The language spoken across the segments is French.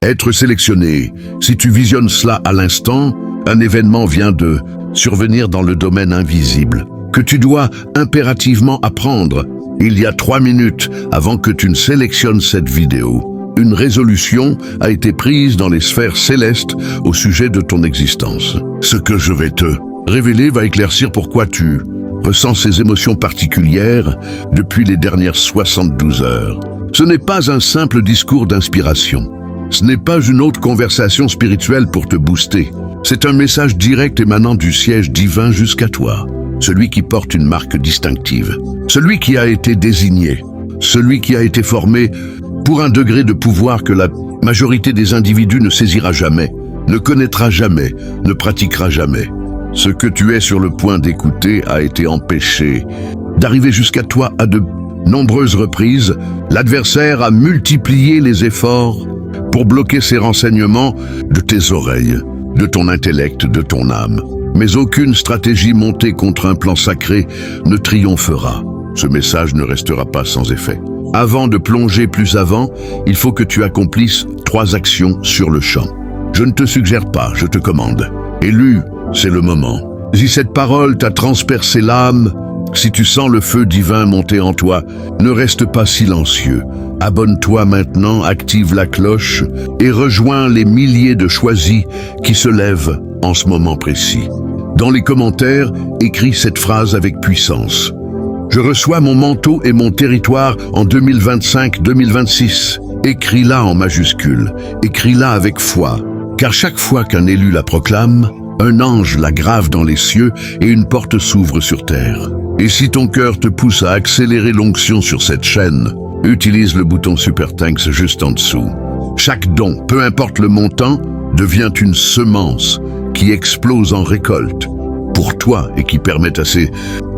Être sélectionné. Si tu visionnes cela à l'instant, un événement vient de survenir dans le domaine invisible, que tu dois impérativement apprendre. Il y a 3 minutes avant que tu ne sélectionnes cette vidéo, une résolution a été prise dans les sphères célestes au sujet de ton existence. Ce que je vais te révéler va éclaircir pourquoi tu ressens ces émotions particulières depuis les dernières 72 heures. Ce n'est pas un simple discours d'inspiration. Ce n'est pas une autre conversation spirituelle pour te booster. C'est un message direct émanant du siège divin jusqu'à toi. Celui qui porte une marque distinctive. Celui qui a été désigné. Celui qui a été formé pour un degré de pouvoir que la majorité des individus ne saisira jamais, ne connaîtra jamais, ne pratiquera jamais. Ce que tu es sur le point d'écouter a été empêché d'arriver jusqu'à toi à de nombreuses reprises. L'adversaire a multiplié les efforts pour bloquer ces renseignements de tes oreilles, de ton intellect, de ton âme. Mais aucune stratégie montée contre un plan sacré ne triomphera. Ce message ne restera pas sans effet. Avant de plonger plus avant, il faut que tu accomplisses 3 actions sur le champ. Je ne te suggère pas, je te commande. Élu, c'est le moment. Si cette parole t'a transpercé l'âme, si tu sens le feu divin monter en toi, ne reste pas silencieux. Abonne-toi maintenant, active la cloche et rejoins les milliers de choisis qui se lèvent en ce moment précis. Dans les commentaires, écris cette phrase avec puissance. Je reçois mon manteau et mon territoire en 2025-2026. Écris-la en majuscule, écris-la avec foi, car chaque fois qu'un élu la proclame, un ange la grave dans les cieux et une porte s'ouvre sur terre. Et si ton cœur te pousse à accélérer l'onction sur cette chaîne, utilise le bouton Super Thanks juste en dessous. Chaque don, peu importe le montant, devient une semence qui explose en récolte pour toi et qui permet à ces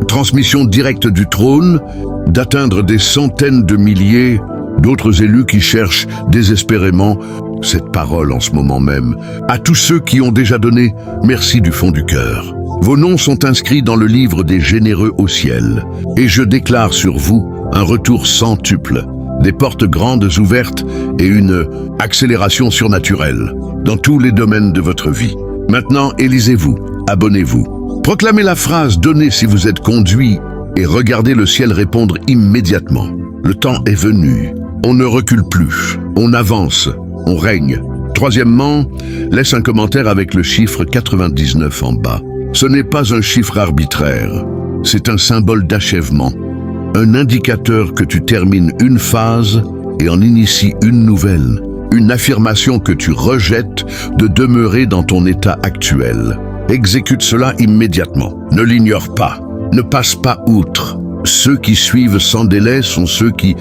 transmissions directes du trône d'atteindre des centaines de milliers d'autres élus qui cherchent désespérément cette parole en ce moment même. À tous ceux qui ont déjà donné, merci du fond du cœur. Vos noms sont inscrits dans le livre des généreux au ciel. Et je déclare sur vous un retour centuple, des portes grandes ouvertes et une accélération surnaturelle dans tous les domaines de votre vie. Maintenant, élisez-vous, abonnez-vous. Proclamez la phrase « Donnez si vous êtes conduit » et regardez le ciel répondre immédiatement. Le temps est venu. On ne recule plus. On avance. On règne. Troisièmement, laisse un commentaire avec le chiffre 99 en bas. Ce n'est pas un chiffre arbitraire. C'est un symbole d'achèvement. Un indicateur que tu termines une phase et en inities une nouvelle. Une affirmation que tu rejettes de demeurer dans ton état actuel. Exécute cela immédiatement. Ne l'ignore pas. Ne passe pas outre. Ceux qui suivent sans délai sont ceux qui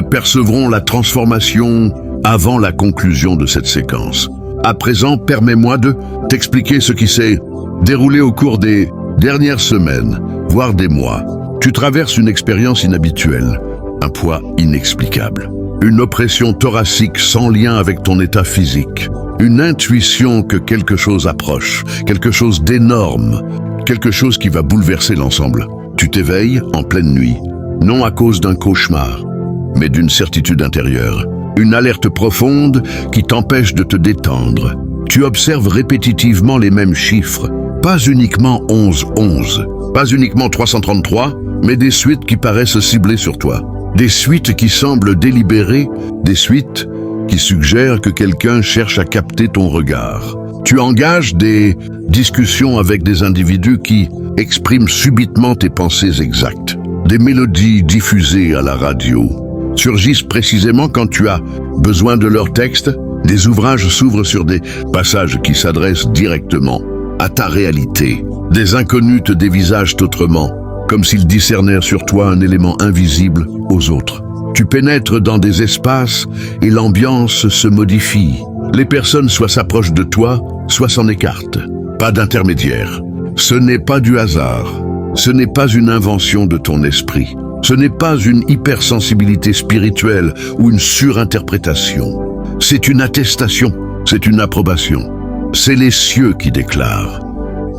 percevront la transformation avant la conclusion de cette séquence. À présent, permets-moi de t'expliquer ce qui s'est déroulé au cours des dernières semaines, voire des mois. Tu traverses une expérience inhabituelle, un poids inexplicable, une oppression thoracique sans lien avec ton état physique, une intuition que quelque chose approche, quelque chose d'énorme, quelque chose qui va bouleverser l'ensemble. Tu t'éveilles en pleine nuit, non à cause d'un cauchemar, mais d'une certitude intérieure. Une alerte profonde qui t'empêche de te détendre. Tu observes répétitivement les mêmes chiffres, pas uniquement 11-11, pas uniquement 333, mais des suites qui paraissent ciblées sur toi. Des suites qui semblent délibérées, des suites qui suggèrent que quelqu'un cherche à capter ton regard. Tu engages des discussions avec des individus qui expriment subitement tes pensées exactes. Des mélodies diffusées à la radio surgissent précisément quand tu as besoin de leur texte. Des ouvrages s'ouvrent sur des passages qui s'adressent directement à ta réalité. Des inconnus te dévisagent autrement, comme s'ils discernèrent sur toi un élément invisible aux autres. Tu pénètres dans des espaces et l'ambiance se modifie. Les personnes soit s'approchent de toi, soit s'en écartent. Pas d'intermédiaire. Ce n'est pas du hasard. Ce n'est pas une invention de ton esprit. Ce n'est pas une hypersensibilité spirituelle ou une surinterprétation. C'est une attestation, c'est une approbation. C'est les cieux qui déclarent.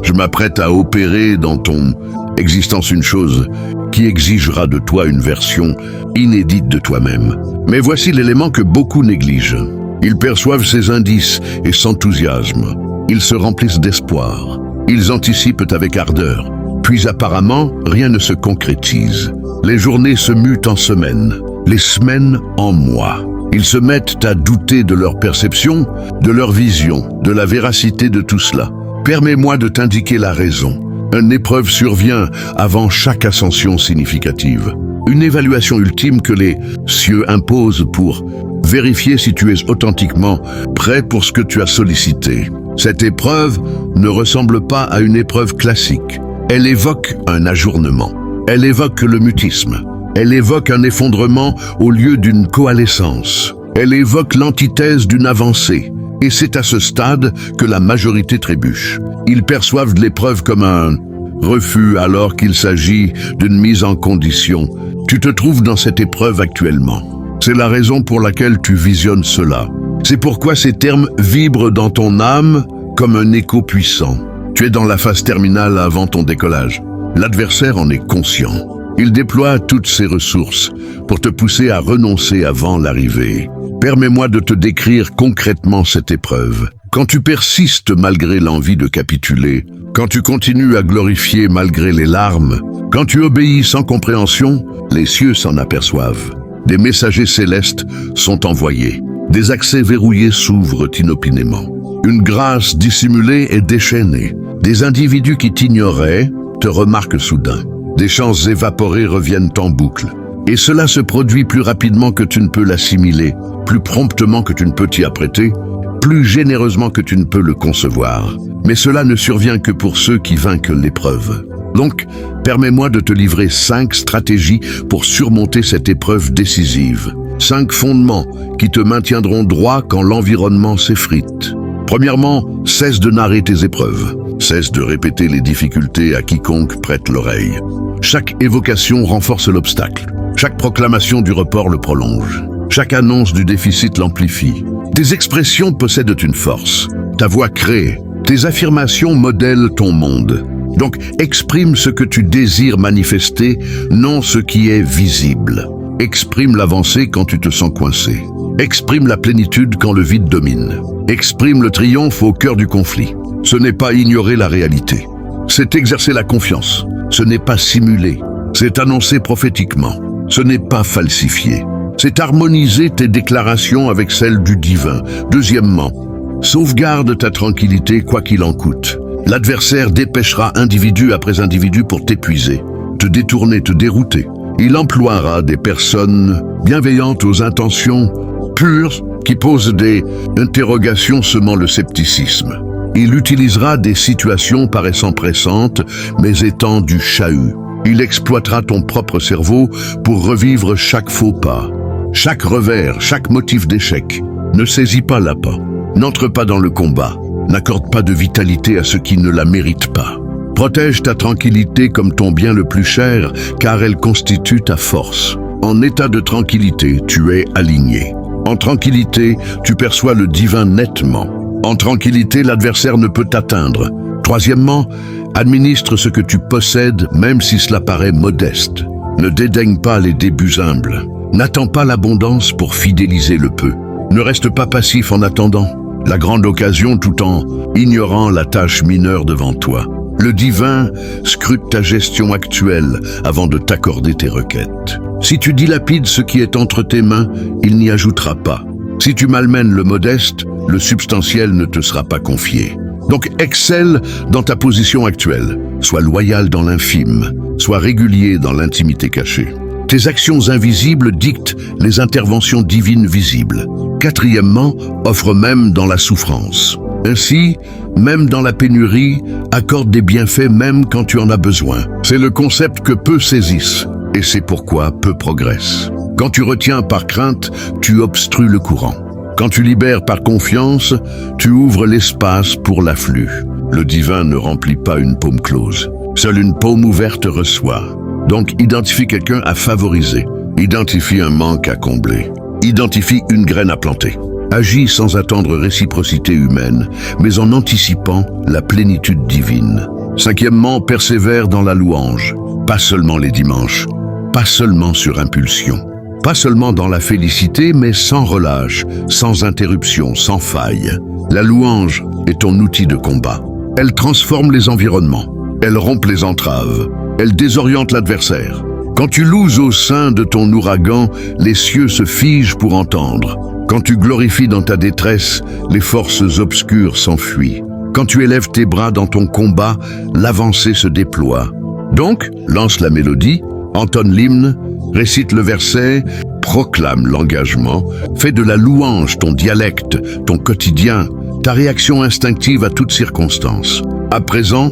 Je m'apprête à opérer dans ton existence une chose qui exigera de toi une version inédite de toi-même. Mais voici l'élément que beaucoup négligent. Ils perçoivent ces indices et s'enthousiasment. Ils se remplissent d'espoir. Ils anticipent avec ardeur. Puis apparemment, rien ne se concrétise. Les journées se mutent en semaines, les semaines en mois. Ils se mettent à douter de leur perception, de leur vision, de la véracité de tout cela. Permets-moi de t'indiquer la raison. Une épreuve survient avant chaque ascension significative. Une évaluation ultime que les cieux imposent pour vérifier si tu es authentiquement prêt pour ce que tu as sollicité. Cette épreuve ne ressemble pas à une épreuve classique. Elle évoque un ajournement. Elle évoque le mutisme. Elle évoque un effondrement au lieu d'une coalescence. Elle évoque l'antithèse d'une avancée. Et c'est à ce stade que la majorité trébuche. Ils perçoivent l'épreuve comme un refus alors qu'il s'agit d'une mise en condition. Tu te trouves dans cette épreuve actuellement. C'est la raison pour laquelle tu visionnes cela. C'est pourquoi ces termes vibrent dans ton âme comme un écho puissant. Tu es dans la phase terminale avant ton décollage. L'adversaire en est conscient. Il déploie toutes ses ressources pour te pousser à renoncer avant l'arrivée. Permets-moi de te décrire concrètement cette épreuve. Quand tu persistes malgré l'envie de capituler, quand tu continues à glorifier malgré les larmes, quand tu obéis sans compréhension, les cieux s'en aperçoivent. Des messagers célestes sont envoyés. Des accès verrouillés s'ouvrent inopinément. Une grâce dissimulée est déchaînée. Des individus qui t'ignoraient te remarquent soudain. Des chances évaporées reviennent en boucle. Et cela se produit plus rapidement que tu ne peux l'assimiler, plus promptement que tu ne peux t'y apprêter, plus généreusement que tu ne peux le concevoir. Mais cela ne survient que pour ceux qui vainquent l'épreuve. Donc, permets-moi de te livrer 5 stratégies pour surmonter cette épreuve décisive. 5 fondements qui te maintiendront droit quand l'environnement s'effrite. Premièrement, cesse de narrer tes épreuves. Cesse de répéter les difficultés à quiconque prête l'oreille. Chaque évocation renforce l'obstacle. Chaque proclamation du report le prolonge. Chaque annonce du déficit l'amplifie. Tes expressions possèdent une force. Ta voix crée. Tes affirmations modèlent ton monde. Donc, exprime ce que tu désires manifester, non ce qui est visible. Exprime l'avancée quand tu te sens coincé. Exprime la plénitude quand le vide domine. Exprime le triomphe au cœur du conflit. Ce n'est pas ignorer la réalité. C'est exercer la confiance. Ce n'est pas simuler. C'est annoncer prophétiquement. Ce n'est pas falsifier. C'est harmoniser tes déclarations avec celles du divin. Deuxièmement, sauvegarde ta tranquillité quoi qu'il en coûte. L'adversaire dépêchera individu après individu pour t'épuiser, te détourner, te dérouter. Il emploiera des personnes bienveillantes aux intentions pures qui posent des interrogations semant le scepticisme. Il utilisera des situations paraissant pressantes, mais étant du chahut. Il exploitera ton propre cerveau pour revivre chaque faux pas, chaque revers, chaque motif d'échec. Ne saisis pas l'appât. N'entre pas dans le combat. N'accorde pas de vitalité à ceux qui ne la méritent pas. Protège ta tranquillité comme ton bien le plus cher, car elle constitue ta force. En état de tranquillité, tu es aligné. En tranquillité, tu perçois le divin nettement. En tranquillité, l'adversaire ne peut t'atteindre. Troisièmement, administre ce que tu possèdes, même si cela paraît modeste. Ne dédaigne pas les débuts humbles. N'attends pas l'abondance pour fidéliser le peu. Ne reste pas passif en attendant la grande occasion tout en ignorant la tâche mineure devant toi. Le divin scrute ta gestion actuelle avant de t'accorder tes requêtes. Si tu dilapides ce qui est entre tes mains, il n'y ajoutera pas. Si tu malmènes le modeste, le substantiel ne te sera pas confié. Donc excelle dans ta position actuelle. Sois loyal dans l'infime. Sois régulier dans l'intimité cachée. Tes actions invisibles dictent les interventions divines visibles. Quatrièmement, offre même dans la souffrance. Ainsi, même dans la pénurie, accorde des bienfaits même quand tu en as besoin. C'est le concept que peu saisissent, et c'est pourquoi peu progressent. Quand tu retiens par crainte, tu obstrues le courant. Quand tu libères par confiance, tu ouvres l'espace pour l'afflux. Le divin ne remplit pas une paume close. Seule une paume ouverte reçoit. Donc identifie quelqu'un à favoriser. Identifie un manque à combler. Identifie une graine à planter. Agis sans attendre réciprocité humaine, mais en anticipant la plénitude divine. Cinquièmement, persévère dans la louange. Pas seulement les dimanches, pas seulement sur impulsion. Pas seulement dans la félicité, mais sans relâche, sans interruption, sans faille. La louange est ton outil de combat. Elle transforme les environnements. Elle rompt les entraves. Elle désoriente l'adversaire. Quand tu loues au sein de ton ouragan, les cieux se figent pour entendre. Quand tu glorifies dans ta détresse, les forces obscures s'enfuient. Quand tu élèves tes bras dans ton combat, l'avancée se déploie. Donc, lance la mélodie, entonne l'hymne, récite le verset, proclame l'engagement, fais de la louange ton dialecte, ton quotidien, ta réaction instinctive à toute circonstance. À présent,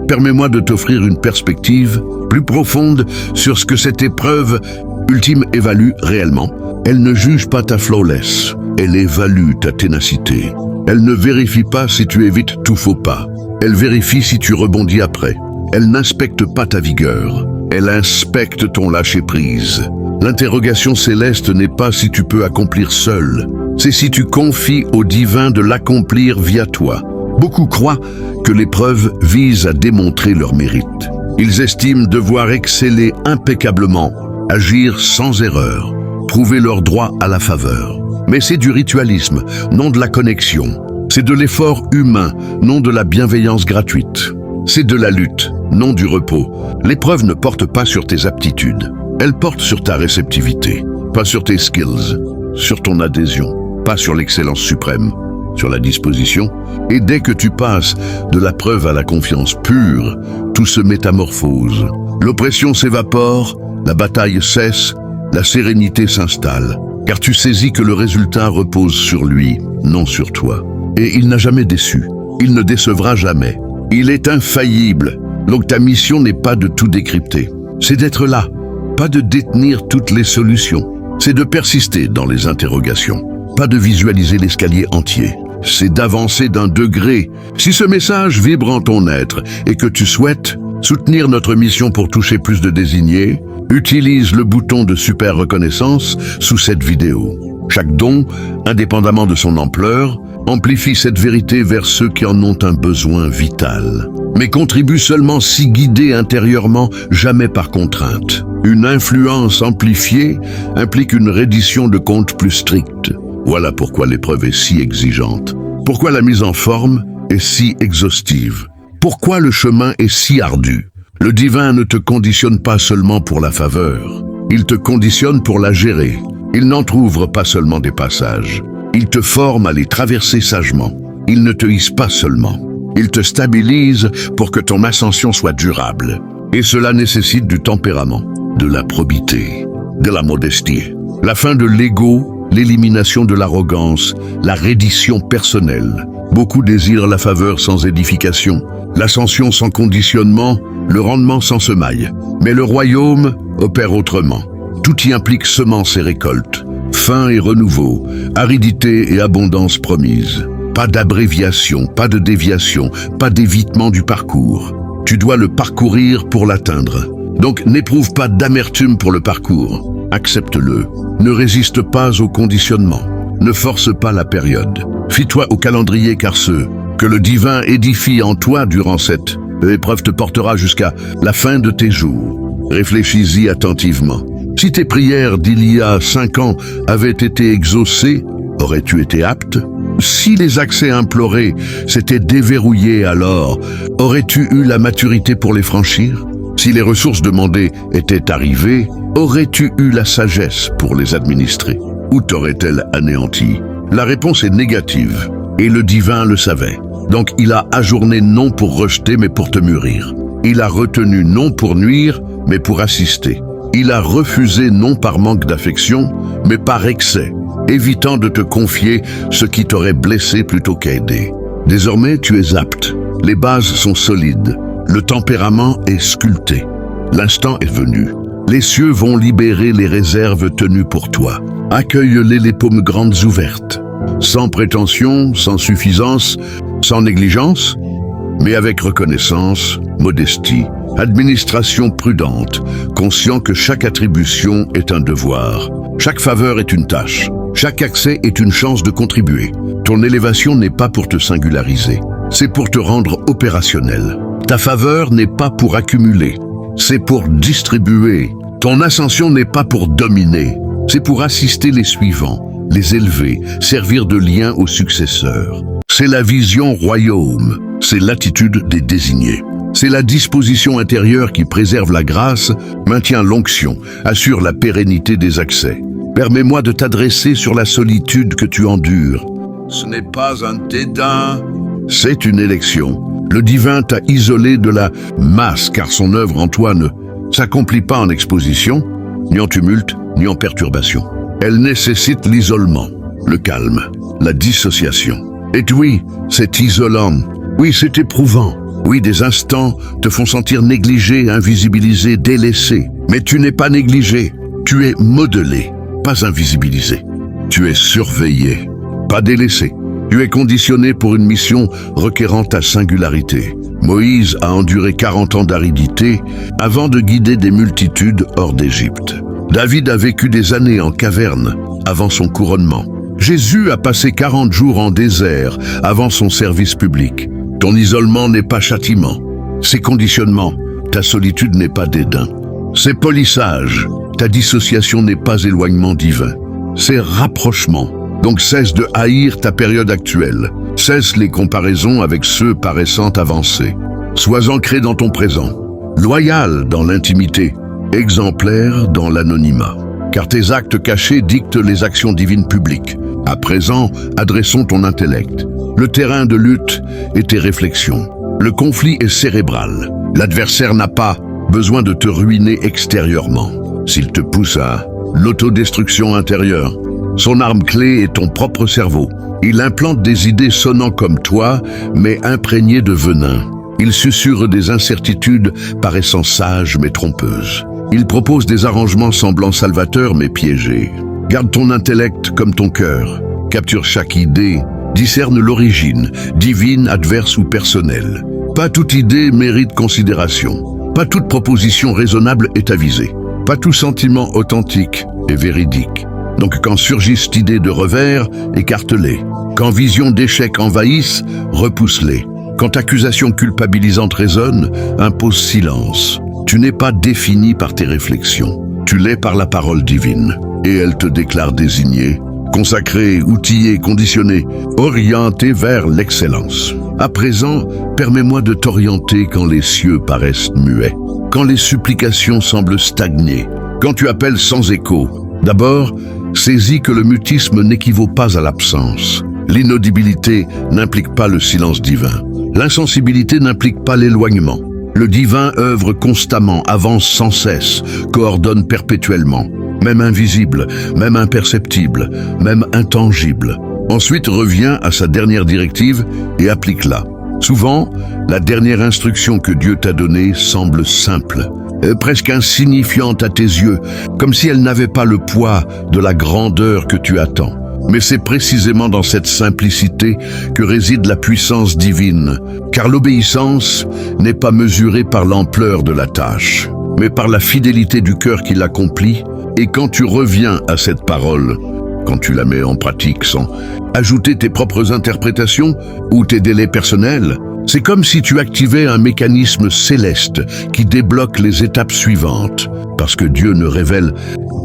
permets-moi de t'offrir une perspective plus profonde sur ce que cette épreuve ultime évalue réellement. Elle ne juge pas ta flawless, elle évalue ta ténacité. Elle ne vérifie pas si tu évites tout faux pas. Elle vérifie si tu rebondis après. Elle n'inspecte pas ta vigueur. Elle inspecte ton lâcher-prise. L'interrogation céleste n'est pas si tu peux accomplir seul. C'est si tu confies au divin de l'accomplir via toi. Beaucoup croient que l'épreuve vise à démontrer leur mérite. Ils estiment devoir exceller impeccablement, agir sans erreur, prouver leur droit à la faveur. Mais c'est du ritualisme, non de la connexion. C'est de l'effort humain, non de la bienveillance gratuite. C'est de la lutte, non du repos. L'épreuve ne porte pas sur tes aptitudes. Elle porte sur ta réceptivité, pas sur tes skills, sur ton adhésion, pas sur l'excellence suprême, sur la disposition. Et dès que tu passes de la preuve à la confiance pure, tout se métamorphose. L'oppression s'évapore, la bataille cesse, la sérénité s'installe. Car tu saisis que le résultat repose sur lui, non sur toi. Et il n'a jamais déçu. Il ne décevra jamais. Il est infaillible. Donc ta mission n'est pas de tout décrypter. C'est d'être là, pas de détenir toutes les solutions. C'est de persister dans les interrogations, pas de visualiser l'escalier entier. C'est d'avancer d'un degré. Si ce message vibre en ton être et que tu souhaites soutenir notre mission pour toucher plus de désignés, utilise le bouton de super reconnaissance sous cette vidéo. Chaque don, indépendamment de son ampleur, amplifie cette vérité vers ceux qui en ont un besoin vital. Mais contribue seulement si guidé intérieurement, jamais par contrainte. Une influence amplifiée implique une reddition de compte plus stricte. Voilà pourquoi l'épreuve est si exigeante. Pourquoi la mise en forme est si exhaustive. Pourquoi le chemin est si ardu. Le divin ne te conditionne pas seulement pour la faveur. Il te conditionne pour la gérer. Il n'entrouvre pas seulement des passages. Il te forme à les traverser sagement. Il ne te hisse pas seulement. Il te stabilise pour que ton ascension soit durable. Et cela nécessite du tempérament, de la probité, de la modestie. La fin de l'ego, l'élimination de l'arrogance, la reddition personnelle. Beaucoup désirent la faveur sans édification, l'ascension sans conditionnement, le rendement sans semaille. Mais le royaume opère autrement. Tout y implique semences et récoltes, fin et renouveau, aridité et abondance promise. Pas d'abréviation, pas de déviation, pas d'évitement du parcours. Tu dois le parcourir pour l'atteindre. Donc n'éprouve pas d'amertume pour le parcours. Accepte-le. Ne résiste pas au conditionnement. Ne force pas la période. Fie-toi au calendrier car ce que le divin édifie en toi durant cette épreuve te portera jusqu'à la fin de tes jours. Réfléchis-y attentivement. Si tes prières d'il y a 5 ans avaient été exaucées, aurais-tu été apte? Si les accès implorés s'étaient déverrouillés alors, aurais-tu eu la maturité pour les franchir? Si les ressources demandées étaient arrivées, aurais-tu eu la sagesse pour les administrer? Ou t'aurait-elle anéanti? La réponse est négative, et le divin le savait. Donc il a ajourné non pour rejeter, mais pour te mûrir. Il a retenu non pour nuire, mais pour assister. Il a refusé non par manque d'affection, mais par excès, évitant de te confier ce qui t'aurait blessé plutôt qu'aidé. Désormais, tu es apte. Les bases sont solides. Le tempérament est sculpté. L'instant est venu. Les cieux vont libérer les réserves tenues pour toi. Accueille-les les paumes grandes ouvertes. Sans prétention, sans suffisance, sans négligence, mais avec reconnaissance, modestie, administration prudente, conscient que chaque attribution est un devoir. Chaque faveur est une tâche. Chaque accès est une chance de contribuer. Ton élévation n'est pas pour te singulariser, c'est pour te rendre opérationnel. Ta faveur n'est pas pour accumuler, c'est pour distribuer. Ton ascension n'est pas pour dominer, c'est pour assister les suivants, les élever, servir de lien aux successeurs. C'est la vision royaume, c'est l'attitude des désignés. C'est la disposition intérieure qui préserve la grâce, maintient l'onction, assure la pérennité des accès. Permets-moi de t'adresser sur la solitude que tu endures. Ce n'est pas un dédain, c'est une élection. Le divin t'a isolé de la masse car son œuvre en toi ne s'accomplit pas en exposition, ni en tumulte, ni en perturbation. Elle nécessite l'isolement, le calme, la dissociation. Et oui, c'est isolant, oui, c'est éprouvant. Oui, des instants te font sentir négligé, invisibilisé, délaissé. Mais tu n'es pas négligé, tu es modelé, pas invisibilisé. Tu es surveillé, pas délaissé. Tu es conditionné pour une mission requérant ta singularité. Moïse a enduré 40 ans d'aridité avant de guider des multitudes hors d'Égypte. David a vécu des années en caverne avant son couronnement. Jésus a passé 40 jours en désert avant son service public. Ton isolement n'est pas châtiment, c'est conditionnement. Ta solitude n'est pas dédain, c'est polissage. Ta dissociation n'est pas éloignement divin, c'est rapprochement. Donc cesse de haïr ta période actuelle, cesse les comparaisons avec ceux paraissant avancés. Sois ancré dans ton présent, loyal dans l'intimité, exemplaire dans l'anonymat. Car tes actes cachés dictent les actions divines publiques. À présent, adressons ton intellect. Le terrain de lutte est tes réflexions. Le conflit est cérébral. L'adversaire n'a pas besoin de te ruiner extérieurement. S'il te pousse à l'autodestruction intérieure, son arme clé est ton propre cerveau. Il implante des idées sonnant comme toi, mais imprégnées de venin. Il susurre des incertitudes paraissant sages mais trompeuses. Il propose des arrangements semblant salvateurs mais piégés. Garde ton intellect comme ton cœur. Capture chaque idée. Discerne l'origine, divine, adverse ou personnelle. Pas toute idée mérite considération. Pas toute proposition raisonnable est avisée. Pas tout sentiment authentique est véridique. Donc quand surgissent idées de revers, écarte-les. Quand visions d'échec envahissent, repousse-les. Quand accusations culpabilisantes résonnent, impose silence. Tu n'es pas défini par tes réflexions. Tu l'es par la parole divine. Et elle te déclare désigné, consacré, outillé, conditionné, orienté vers l'excellence. À présent, permets-moi de t'orienter quand les cieux paraissent muets, quand les supplications semblent stagner, quand tu appelles sans écho. D'abord, saisis que le mutisme n'équivaut pas à l'absence. L'inaudibilité n'implique pas le silence divin. L'insensibilité n'implique pas l'éloignement. Le divin œuvre constamment, avance sans cesse, coordonne perpétuellement. Même invisible, même imperceptible, même intangible. Ensuite revient à sa dernière directive et applique-la. Souvent, la dernière instruction que Dieu t'a donnée semble simple, presque insignifiante à tes yeux, comme si elle n'avait pas le poids de la grandeur que tu attends. Mais c'est précisément dans cette simplicité que réside la puissance divine, car l'obéissance n'est pas mesurée par l'ampleur de la tâche, mais par la fidélité du cœur qui l'accomplit. Et quand tu reviens à cette parole, quand tu la mets en pratique sans ajouter tes propres interprétations ou tes délais personnels, c'est comme si tu activais un mécanisme céleste qui débloque les étapes suivantes, parce que Dieu ne révèle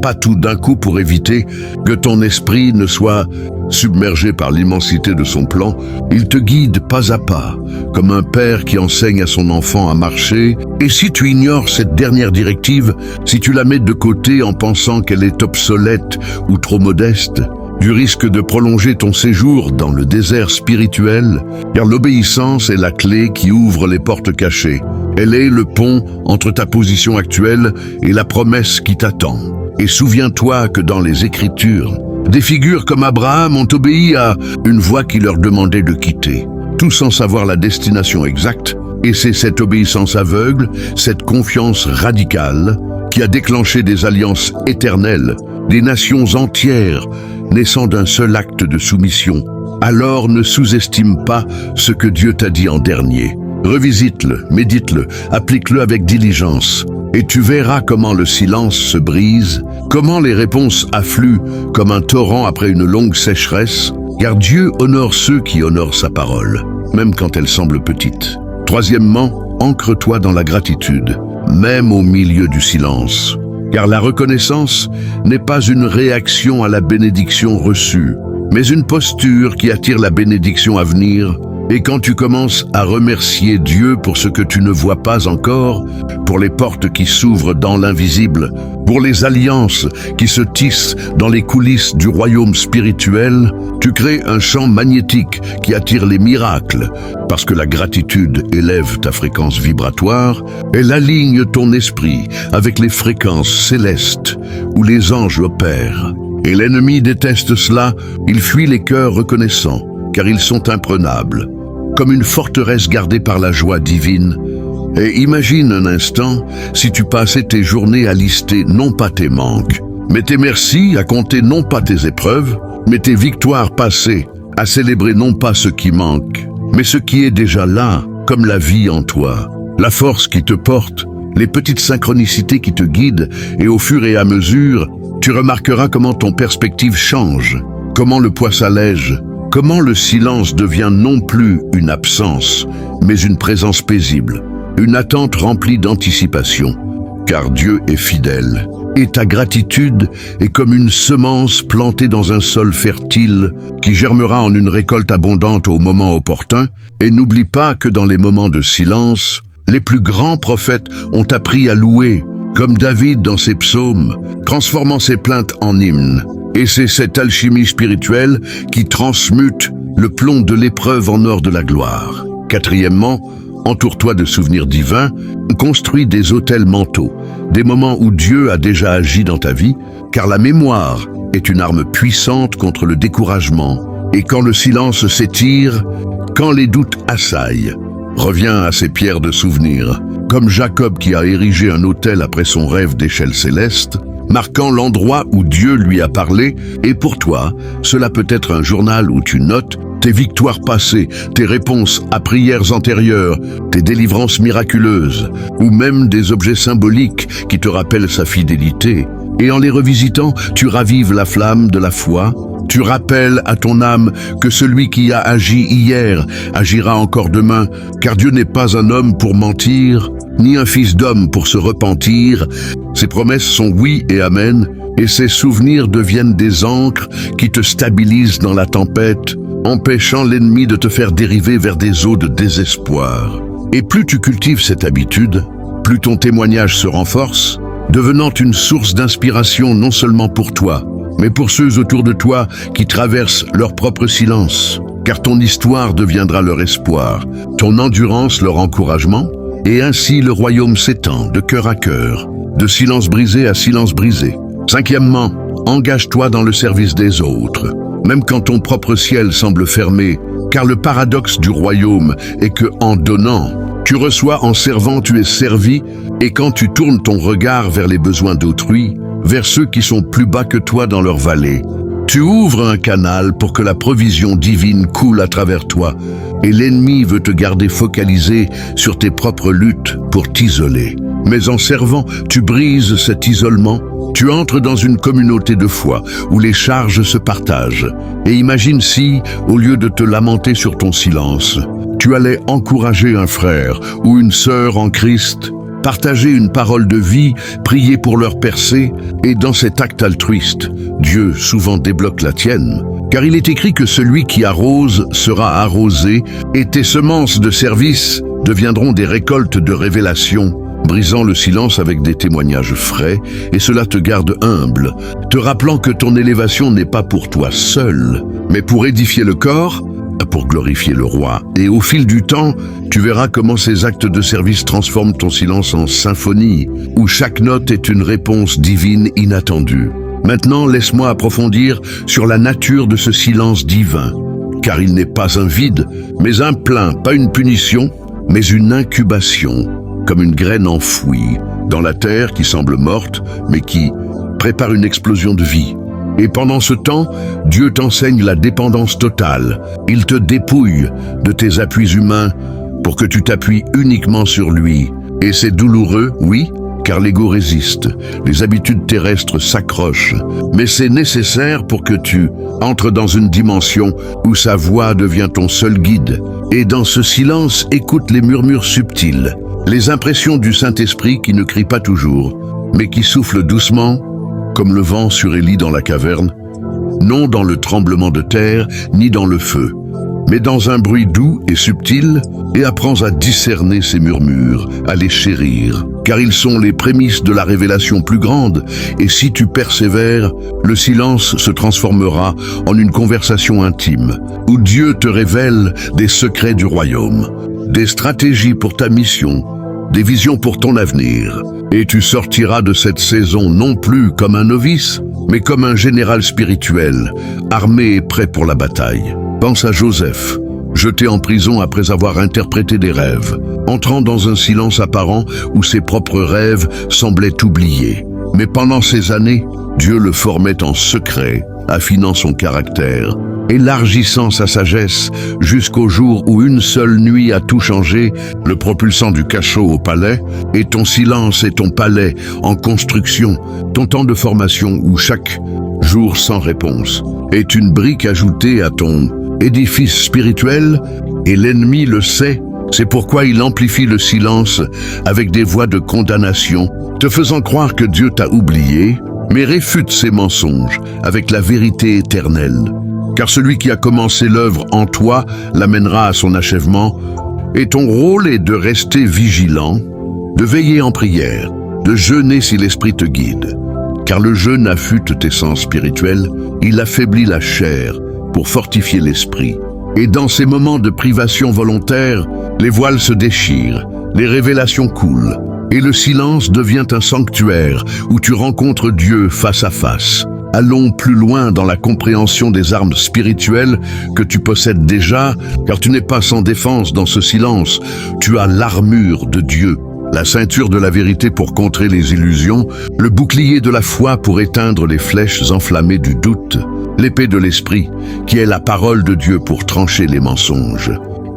pas tout d'un coup pour éviter que ton esprit ne soit submergé par l'immensité de son plan. Il te guide pas à pas, comme un père qui enseigne à son enfant à marcher. Et si tu ignores cette dernière directive, si tu la mets de côté en pensant qu'elle est obsolète ou trop modeste, tu risques de prolonger ton séjour dans le désert spirituel, car l'obéissance est la clé qui ouvre les portes cachées. Elle est le pont entre ta position actuelle et la promesse qui t'attend. Et souviens-toi que dans les Écritures, des figures comme Abraham ont obéi à une voix qui leur demandait de quitter, tout sans savoir la destination exacte. Et c'est cette obéissance aveugle, cette confiance radicale, qui a déclenché des alliances éternelles, des nations entières, naissant d'un seul acte de soumission. Alors ne sous-estime pas ce que Dieu t'a dit en dernier. Revisite-le, médite-le, applique-le avec diligence. Et tu verras comment le silence se brise, comment les réponses affluent comme un torrent après une longue sécheresse, car Dieu honore ceux qui honorent sa parole, même quand elle semble petite. Troisièmement, ancre-toi dans la gratitude, même au milieu du silence. car la reconnaissance n'est pas une réaction à la bénédiction reçue, mais une posture qui attire la bénédiction à venir. Et quand tu commences à remercier Dieu pour ce que tu ne vois pas encore, pour les portes qui s'ouvrent dans l'invisible, pour les alliances qui se tissent dans les coulisses du royaume spirituel, tu crées un champ magnétique qui attire les miracles, parce que la gratitude élève ta fréquence vibratoire, elle aligne ton esprit avec les fréquences célestes où les anges opèrent. Et l'ennemi déteste cela, il fuit les cœurs reconnaissants, car ils sont imprenables, comme une forteresse gardée par la joie divine. Et imagine un instant si tu passais tes journées à lister non pas tes manques, mais tes merci, à compter non pas tes épreuves, mais tes victoires passées, à célébrer non pas ce qui manque, mais ce qui est déjà là, comme la vie en toi, la force qui te porte, les petites synchronicités qui te guident, et au fur et à mesure, tu remarqueras comment ton perspective change, comment le poids s'allège, comment le silence devient non plus une absence, mais une présence paisible, une attente remplie d'anticipation, car Dieu est fidèle. Et ta gratitude est comme une semence plantée dans un sol fertile qui germera en une récolte abondante au moment opportun. Et n'oublie pas que dans les moments de silence, les plus grands prophètes ont appris à louer, comme David dans ses psaumes, transformant ses plaintes en hymnes. Et c'est cette alchimie spirituelle qui transmute le plomb de l'épreuve en or de la gloire. Quatrièmement, entoure-toi de souvenirs divins, construis des autels mentaux, des moments où Dieu a déjà agi dans ta vie, car la mémoire est une arme puissante contre le découragement. Et quand le silence s'étire, quand les doutes assaillent, reviens à ces pierres de souvenirs, comme Jacob qui a érigé un autel après son rêve d'échelle céleste, marquant l'endroit où Dieu lui a parlé. Et pour toi, cela peut être un journal où tu notes tes victoires passées, tes réponses à prières antérieures, tes délivrances miraculeuses, ou même des objets symboliques qui te rappellent sa fidélité. Et en les revisitant, tu ravives la flamme de la foi. Tu rappelles à ton âme que celui qui a agi hier agira encore demain, car Dieu n'est pas un homme pour mentir, ni un fils d'homme pour se repentir. Ses promesses sont oui et amen, et ses souvenirs deviennent des ancres qui te stabilisent dans la tempête, empêchant l'ennemi de te faire dériver vers des eaux de désespoir. Et plus tu cultives cette habitude, plus ton témoignage se renforce, devenant une source d'inspiration non seulement pour toi, mais pour ceux autour de toi qui traversent leur propre silence, car ton histoire deviendra leur espoir, ton endurance leur encouragement, et ainsi le royaume s'étend de cœur à cœur, de silence brisé à silence brisé. Cinquièmement, engage-toi dans le service des autres, même quand ton propre ciel semble fermé, car le paradoxe du royaume est que en donnant, tu reçois, en servant tu es servi, et quand tu tournes ton regard vers les besoins d'autrui, vers ceux qui sont plus bas que toi dans leur vallée, tu ouvres un canal pour que la provision divine coule à travers toi, et l'ennemi veut te garder focalisé sur tes propres luttes pour t'isoler. Mais en servant, tu brises cet isolement, tu entres dans une communauté de foi où les charges se partagent. Et imagine si, au lieu de te lamenter sur ton silence, tu allais encourager un frère ou une sœur en Christ, partager une parole de vie, prier pour leur percée, et dans cet acte altruiste, Dieu souvent débloque la tienne. Car il est écrit que celui qui arrose sera arrosé, et tes semences de service deviendront des récoltes de révélation, brisant le silence avec des témoignages frais, et cela te garde humble, te rappelant que ton élévation n'est pas pour toi seul, mais pour édifier le corps, pour glorifier le roi. Et au fil du temps, tu verras comment ces actes de service transforment ton silence en symphonie, où chaque note est une réponse divine inattendue. Maintenant, laisse-moi approfondir sur la nature de ce silence divin, car il n'est pas un vide, mais un plein, pas une punition, mais une incubation, comme une graine enfouie dans la terre qui semble morte, mais qui prépare une explosion de vie. Et pendant ce temps, Dieu t'enseigne la dépendance totale. Il te dépouille de tes appuis humains pour que tu t'appuies uniquement sur lui. Et c'est douloureux, oui, car l'ego résiste. Les habitudes terrestres s'accrochent. Mais c'est nécessaire pour que tu entres dans une dimension où sa voix devient ton seul guide. Et dans ce silence, écoute les murmures subtils, les impressions du Saint-Esprit qui ne crient pas toujours, mais qui souffle doucement, comme le vent sur Élie dans la caverne, non dans le tremblement de terre, ni dans le feu, mais dans un bruit doux et subtil, et apprends à discerner ces murmures, à les chérir, car ils sont les prémices de la révélation plus grande, et si tu persévères, le silence se transformera en une conversation intime, où Dieu te révèle des secrets du royaume, des stratégies pour ta mission, des visions pour ton avenir, et tu sortiras de cette saison non plus comme un novice, mais comme un général spirituel, armé et prêt pour la bataille. Pense à Joseph, jeté en prison après avoir interprété des rêves, entrant dans un silence apparent où ses propres rêves semblaient oubliés. Mais pendant ces années, Dieu le formait en secret, affinant son caractère, élargissant sa sagesse jusqu'au jour où une seule nuit a tout changé, le propulsant du cachot au palais, et ton silence et ton palais en construction, ton temps de formation où chaque jour sans réponse est une brique ajoutée à ton édifice spirituel, et l'ennemi le sait. C'est pourquoi il amplifie le silence avec des voix de condamnation, te faisant croire que Dieu t'a oublié, mais réfute ses mensonges avec la vérité éternelle. Car celui qui a commencé l'œuvre en toi l'amènera à son achèvement, et ton rôle est de rester vigilant, de veiller en prière, de jeûner si l'esprit te guide. Car le jeûne affûte tes sens spirituels, il affaiblit la chair pour fortifier l'esprit. Et dans ces moments de privation volontaire, les voiles se déchirent, les révélations coulent, et le silence devient un sanctuaire où tu rencontres Dieu face à face. Allons plus loin dans la compréhension des armes spirituelles que tu possèdes déjà, car tu n'es pas sans défense dans ce silence. Tu as l'armure de Dieu, la ceinture de la vérité pour contrer les illusions, le bouclier de la foi pour éteindre les flèches enflammées du doute, l'épée de l'esprit, qui est la parole de Dieu pour trancher les mensonges.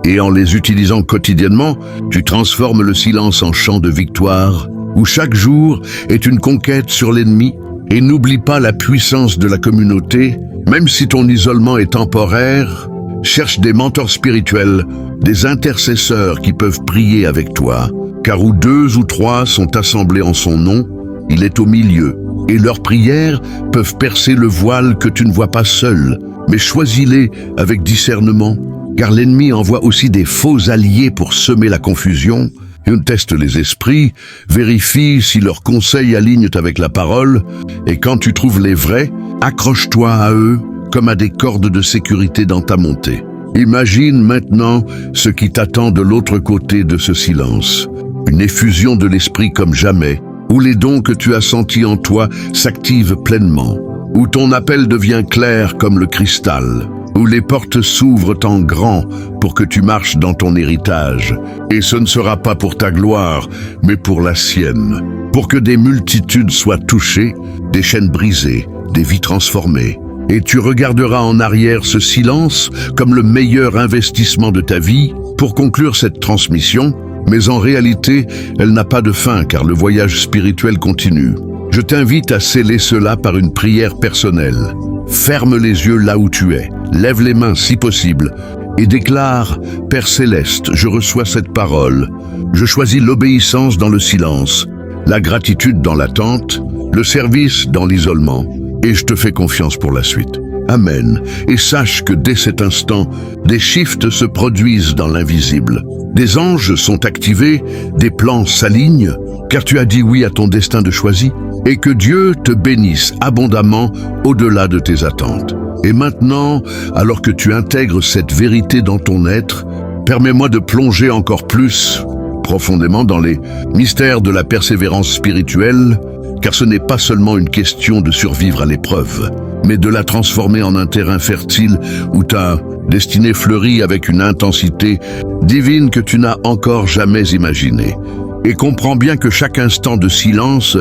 Et en les utilisant quotidiennement, tu transformes le silence en champ de victoire, où chaque jour est une conquête sur l'ennemi. Et n'oublie pas la puissance de la communauté, même si ton isolement est temporaire, cherche des mentors spirituels, des intercesseurs qui peuvent prier avec toi, car où 2 ou 3 sont assemblés en son nom, il est au milieu, et leurs prières peuvent percer le voile que tu ne vois pas seul, mais choisis-les avec discernement, car l'ennemi envoie aussi des faux alliés pour semer la confusion. Il teste les esprits, vérifie si leurs conseils alignent avec la parole, et quand tu trouves les vrais, accroche-toi à eux comme à des cordes de sécurité dans ta montée. Imagine maintenant ce qui t'attend de l'autre côté de ce silence. Une effusion de l'esprit comme jamais, où les dons que tu as sentis en toi s'activent pleinement, où ton appel devient clair comme le cristal, où les portes s'ouvrent en grand pour que tu marches dans ton héritage. Et ce ne sera pas pour ta gloire, mais pour la sienne, pour que des multitudes soient touchées, des chaînes brisées, des vies transformées. Et tu regarderas en arrière ce silence comme le meilleur investissement de ta vie pour conclure cette transmission, mais en réalité, elle n'a pas de fin car le voyage spirituel continue. Je t'invite à sceller cela par une prière personnelle. Ferme les yeux là où tu es, lève les mains si possible et déclare « Père Céleste, je reçois cette parole. Je choisis l'obéissance dans le silence, la gratitude dans l'attente, le service dans l'isolement, et je te fais confiance pour la suite. Amen. Et sache que dès cet instant, des shifts se produisent dans l'invisible. Des anges sont activés, des plans s'alignent, car tu as dit oui à ton destin de choisi, et que Dieu te bénisse abondamment au-delà de tes attentes. Et maintenant, alors que tu intègres cette vérité dans ton être, permets-moi de plonger encore plus profondément dans les mystères de la persévérance spirituelle, car ce n'est pas seulement une question de survivre à l'épreuve, mais de la transformer en un terrain fertile où ta destinée fleurit avec une intensité divine que tu n'as encore jamais imaginée. Et comprends bien que chaque instant de silence,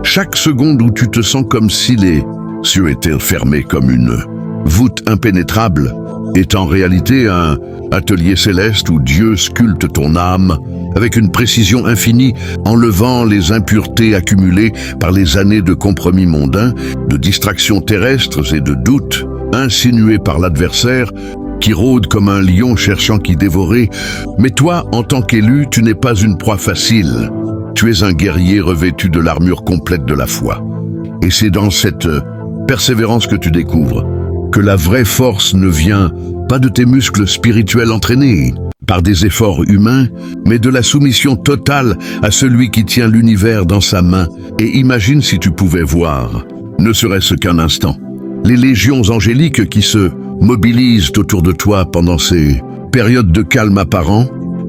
chaque seconde où tu te sens comme si les cieux étaient fermés comme une voûte impénétrable, est en réalité un atelier céleste où Dieu sculpte ton âme avec une précision infinie, enlevant les impuretés accumulées par les années de compromis mondains, de distractions terrestres et de doutes insinués par l'adversaire qui rôde comme un lion cherchant qui dévorer. Mais toi, en tant qu'élu, tu n'es pas une proie facile. tu es un guerrier revêtu de l'armure complète de la foi. Et c'est dans cette persévérance que tu découvres que la vraie force ne vient pas de tes muscles spirituels entraînés par des efforts humains, mais de la soumission totale à celui qui tient l'univers dans sa main. Et imagine si tu pouvais voir, ne serait-ce qu'un instant, les légions angéliques qui se mobilisent autour de toi pendant ces périodes de calme apparent,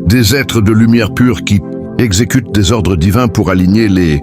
des êtres de lumière pure qui exécutent des ordres divins pour aligner les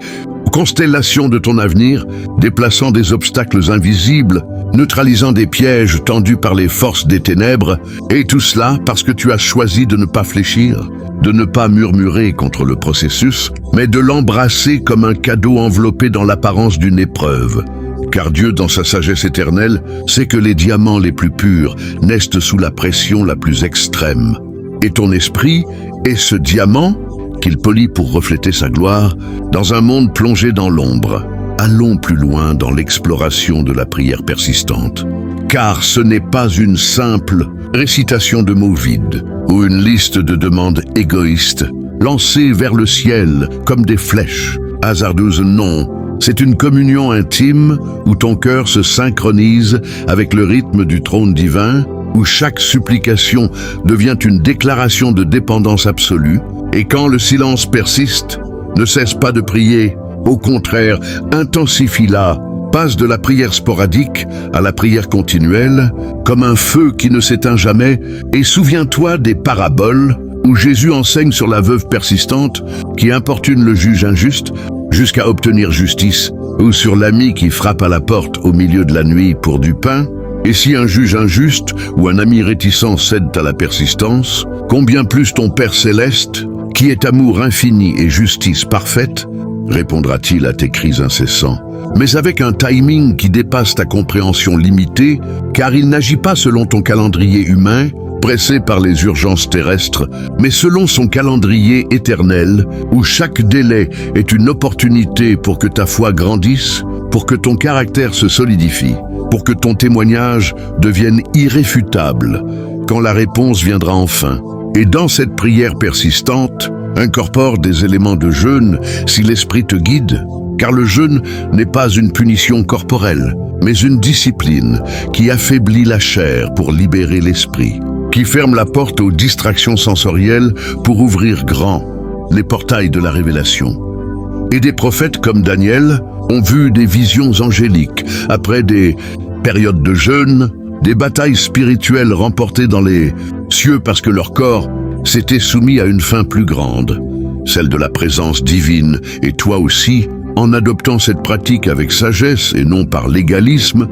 constellations de ton avenir, déplaçant des obstacles invisibles, neutralisant des pièges tendus par les forces des ténèbres, et tout cela parce que tu as choisi de ne pas fléchir, de ne pas murmurer contre le processus, mais de l'embrasser comme un cadeau enveloppé dans l'apparence d'une épreuve. Car Dieu, dans sa sagesse éternelle, sait que les diamants les plus purs naissent sous la pression la plus extrême. Et ton esprit est ce diamant qu'il polit pour refléter sa gloire dans un monde plongé dans l'ombre. Allons plus loin dans l'exploration de la prière persistante. Car ce n'est pas une simple récitation de mots vides ou une liste de demandes égoïstes lancées vers le ciel comme des flèches hasardeuses. Non, c'est une communion intime où ton cœur se synchronise avec le rythme du trône divin, où chaque supplication devient une déclaration de dépendance absolue. Et quand le silence persiste, ne cesse pas de prier, au contraire, intensifie-la, passe de la prière sporadique à la prière continuelle, comme un feu qui ne s'éteint jamais, et souviens-toi des paraboles où Jésus enseigne sur la veuve persistante qui importune le juge injuste jusqu'à obtenir justice, ou sur l'ami qui frappe à la porte au milieu de la nuit pour du pain. Et si un juge injuste ou un ami réticent cède à la persistance, combien plus ton Père céleste, qui est amour infini et justice parfaite, répondra-t-il à tes cris incessants, mais avec un timing qui dépasse ta compréhension limitée, car il n'agit pas selon ton calendrier humain, pressé par les urgences terrestres, mais selon son calendrier éternel, où chaque délai est une opportunité pour que ta foi grandisse, pour que ton caractère se solidifie, pour que ton témoignage devienne irréfutable, quand la réponse viendra enfin. Et dans cette prière persistante, incorpore des éléments de jeûne si l'esprit te guide, car le jeûne n'est pas une punition corporelle, mais une discipline qui affaiblit la chair pour libérer l'esprit, qui ferme la porte aux distractions sensorielles pour ouvrir grand les portails de la révélation. Et des prophètes comme Daniel ont vu des visions angéliques après des périodes de jeûne, des batailles spirituelles remportées dans les cieux parce que leur corps s'était soumis à une fin plus grande, celle de la présence divine. Et toi aussi, en adoptant cette pratique avec sagesse et non par légalisme,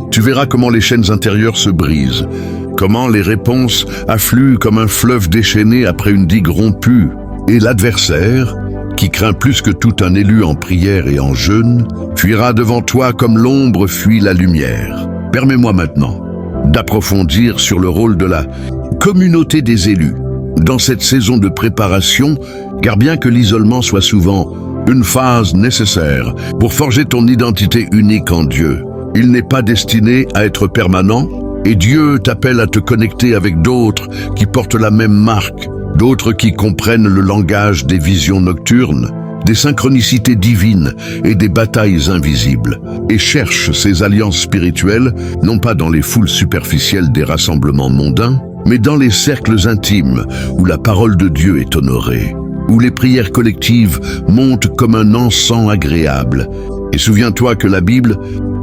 tu verras comment les chaînes intérieures se brisent, comment les réponses affluent comme un fleuve déchaîné après une digue rompue, et l'adversaire, qui craint plus que tout un élu en prière et en jeûne, fuira devant toi comme l'ombre fuit la lumière. Permets-moi maintenant d'approfondir sur le rôle de la communauté des élus dans cette saison de préparation, car bien que l'isolement soit souvent une phase nécessaire pour forger ton identité unique en Dieu, il n'est pas destiné à être permanent, et Dieu t'appelle à te connecter avec d'autres qui portent la même marque, d'autres qui comprennent le langage des visions nocturnes, des synchronicités divines et des batailles invisibles, et cherchent ces alliances spirituelles, non pas dans les foules superficielles des rassemblements mondains, mais dans les cercles intimes où la parole de Dieu est honorée, où les prières collectives montent comme un encens agréable. Et souviens-toi que la Bible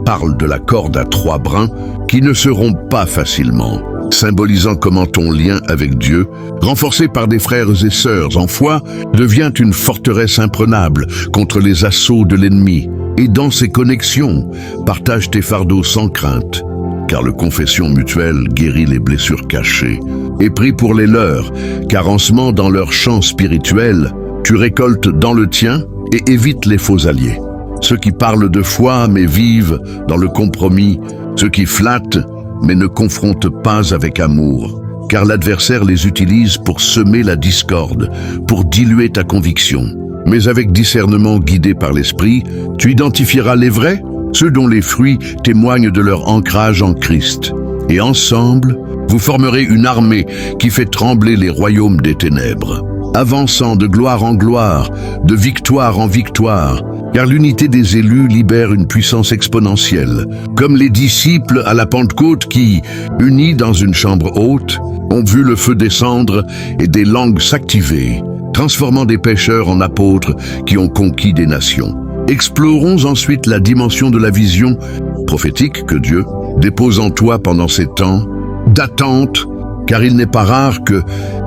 parle de la corde à 3 brins qui ne se rompent pas facilement, symbolisant comment ton lien avec Dieu, renforcé par des frères et sœurs en foi, devient une forteresse imprenable contre les assauts de l'ennemi. Et dans ces connexions, partage tes fardeaux sans crainte, car le confession mutuelle guérit les blessures cachées. Et prie pour les leurs, car en semant dans leur champ spirituel, tu récoltes dans le tien et évites les faux alliés. Ceux qui parlent de foi mais vivent dans le compromis, ceux qui flattent mais ne confrontent pas avec amour, car l'adversaire les utilise pour semer la discorde, pour diluer ta conviction. Mais avec discernement guidé par l'esprit, tu identifieras les vrais, ceux dont les fruits témoignent de leur ancrage en Christ. Et ensemble, vous formerez une armée qui fait trembler les royaumes des ténèbres. avançant de gloire en gloire, de victoire en victoire, car l'unité des élus libère une puissance exponentielle, comme les disciples à la Pentecôte qui, unis dans une chambre haute, ont vu le feu descendre et des langues s'activer, transformant des pécheurs en apôtres qui ont conquis des nations. Explorons ensuite la dimension de la vision prophétique que Dieu dépose en toi pendant ces temps d'attente, car il n'est pas rare que,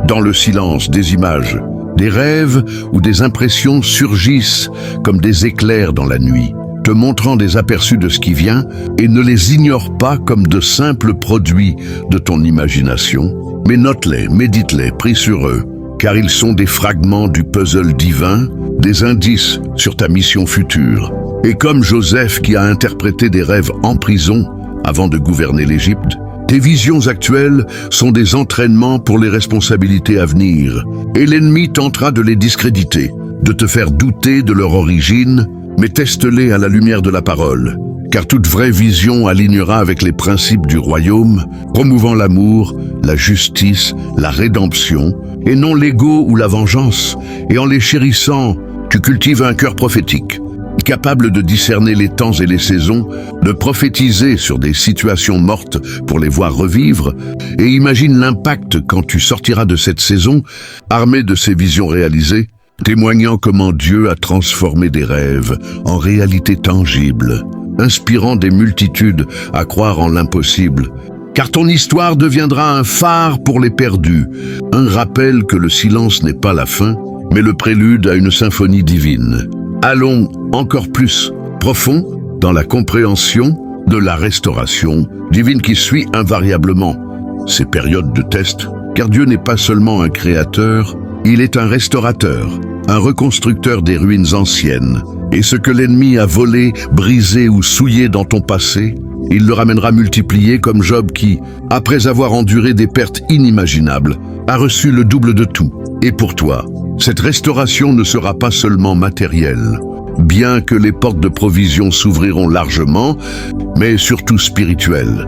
dans le silence des images, des rêves ou des impressions surgissent comme des éclairs dans la nuit, te montrant des aperçus de ce qui vient, et ne les ignore pas comme de simples produits de ton imagination, mais note-les, médite-les, prie sur eux, car ils sont des fragments du puzzle divin, des indices sur ta mission future. Et comme Joseph qui a interprété des rêves en prison avant de gouverner l'Égypte, tes visions actuelles sont des entraînements pour les responsabilités à venir, et l'ennemi tentera de les discréditer, de te faire douter de leur origine, mais teste-les à la lumière de la parole, car toute vraie vision alignera avec les principes du royaume, promouvant l'amour, la justice, la rédemption, et non l'ego ou la vengeance, et en les chérissant, tu cultives un cœur prophétique, capable de discerner les temps et les saisons, de prophétiser sur des situations mortes pour les voir revivre, et imagine l'impact quand tu sortiras de cette saison, armé de ces visions réalisées, témoignant comment Dieu a transformé des rêves en réalité tangible, inspirant des multitudes à croire en l'impossible, car ton histoire deviendra un phare pour les perdus, un rappel que le silence n'est pas la fin, mais le prélude à une symphonie divine. Allons encore plus profond dans la compréhension de la restauration divine qui suit invariablement ces périodes de test, car Dieu n'est pas seulement un créateur, il est un restaurateur, un reconstructeur des ruines anciennes, et ce que l'ennemi a volé, brisé ou souillé dans ton passé, il le ramènera multiplié comme Job qui, après avoir enduré des pertes inimaginables, a reçu le double de tout. Et pour toi, cette restauration ne sera pas seulement matérielle, bien que les portes de provision s'ouvriront largement, mais surtout spirituelle,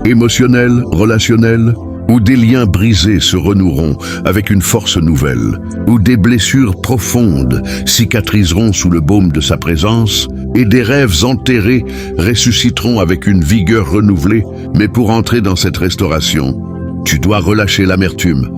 émotionnelle, relationnelle, où des liens brisés se renoueront avec une force nouvelle, où des blessures profondes cicatriseront sous le baume de sa présence, et des rêves enterrés ressusciteront avec une vigueur renouvelée. Mais pour entrer dans cette restauration, tu dois relâcher l'amertume.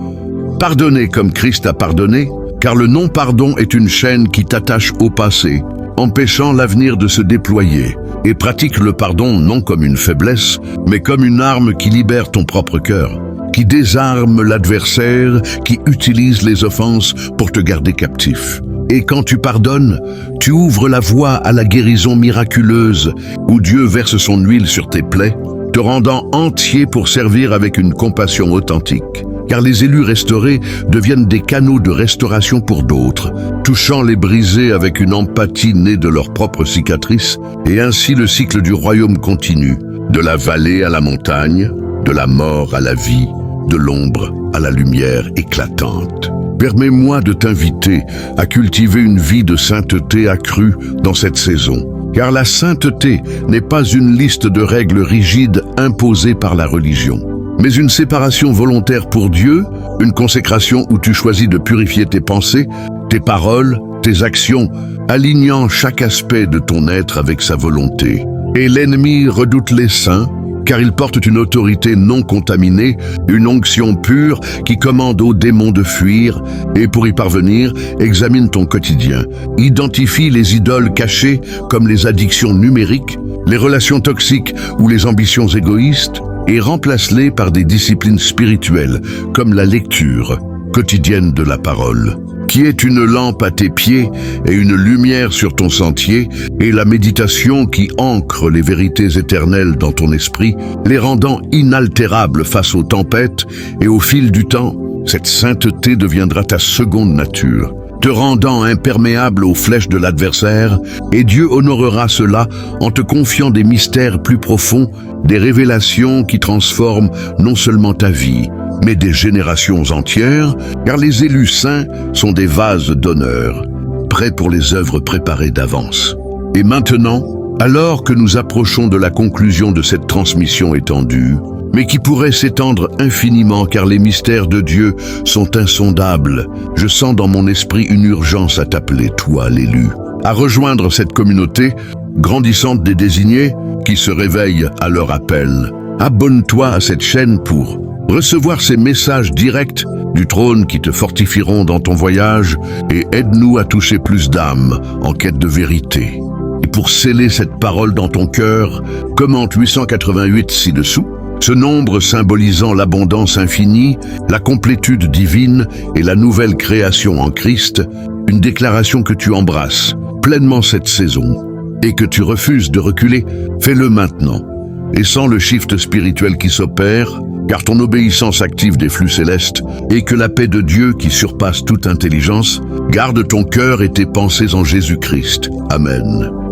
Pardonner comme Christ a pardonné, car le non-pardon est une chaîne qui t'attache au passé, empêchant l'avenir de se déployer, et pratique le pardon non comme une faiblesse, mais comme une arme qui libère ton propre cœur, qui désarme l'adversaire, qui utilise les offenses pour te garder captif. Et quand tu pardonnes, tu ouvres la voie à la guérison miraculeuse, où Dieu verse son huile sur tes plaies, te rendant entier pour servir avec une compassion authentique. Car les élus restaurés deviennent des canaux de restauration pour d'autres, touchant les brisés avec une empathie née de leurs propres cicatrices, et ainsi le cycle du royaume continue, de la vallée à la montagne, de la mort à la vie, de l'ombre à la lumière éclatante. Permets-moi de t'inviter à cultiver une vie de sainteté accrue dans cette saison, car la sainteté n'est pas une liste de règles rigides imposées par la religion, mais une séparation volontaire pour Dieu, une consécration où tu choisis de purifier tes pensées, tes paroles, tes actions, alignant chaque aspect de ton être avec sa volonté. Et l'ennemi redoute les saints, car ils portent une autorité non contaminée, une onction pure qui commande aux démons de fuir, et pour y parvenir, examine ton quotidien. Identifie les idoles cachées comme les addictions numériques, les relations toxiques ou les ambitions égoïstes, et remplace-les par des disciplines spirituelles, comme la lecture quotidienne de la parole, qui est une lampe à tes pieds et une lumière sur ton sentier, et la méditation qui ancre les vérités éternelles dans ton esprit, les rendant inaltérables face aux tempêtes, et au fil du temps, cette sainteté deviendra ta seconde nature, te rendant imperméable aux flèches de l'adversaire, et Dieu honorera cela en te confiant des mystères plus profonds, des révélations qui transforment non seulement ta vie, mais des générations entières, car les élus saints sont des vases d'honneur, prêts pour les œuvres préparées d'avance. Et maintenant, alors que nous approchons de la conclusion de cette transmission étendue, mais qui pourrait s'étendre infiniment car les mystères de Dieu sont insondables. Je sens dans mon esprit une urgence à t'appeler, toi l'élu, à rejoindre cette communauté grandissante des désignés qui se réveillent à leur appel. Abonne-toi à cette chaîne pour recevoir ces messages directs du trône qui te fortifieront dans ton voyage et aide-nous à toucher plus d'âmes en quête de vérité. Et pour sceller cette parole dans ton cœur, commente 888 ci-dessous, ce nombre symbolisant l'abondance infinie, la complétude divine et la nouvelle création en Christ, une déclaration que tu embrasses pleinement cette saison et que tu refuses de reculer. Fais-le maintenant et sens le shift spirituel qui s'opère, car ton obéissance active des flux célestes et que la paix de Dieu qui surpasse toute intelligence garde ton cœur et tes pensées en Jésus-Christ. Amen.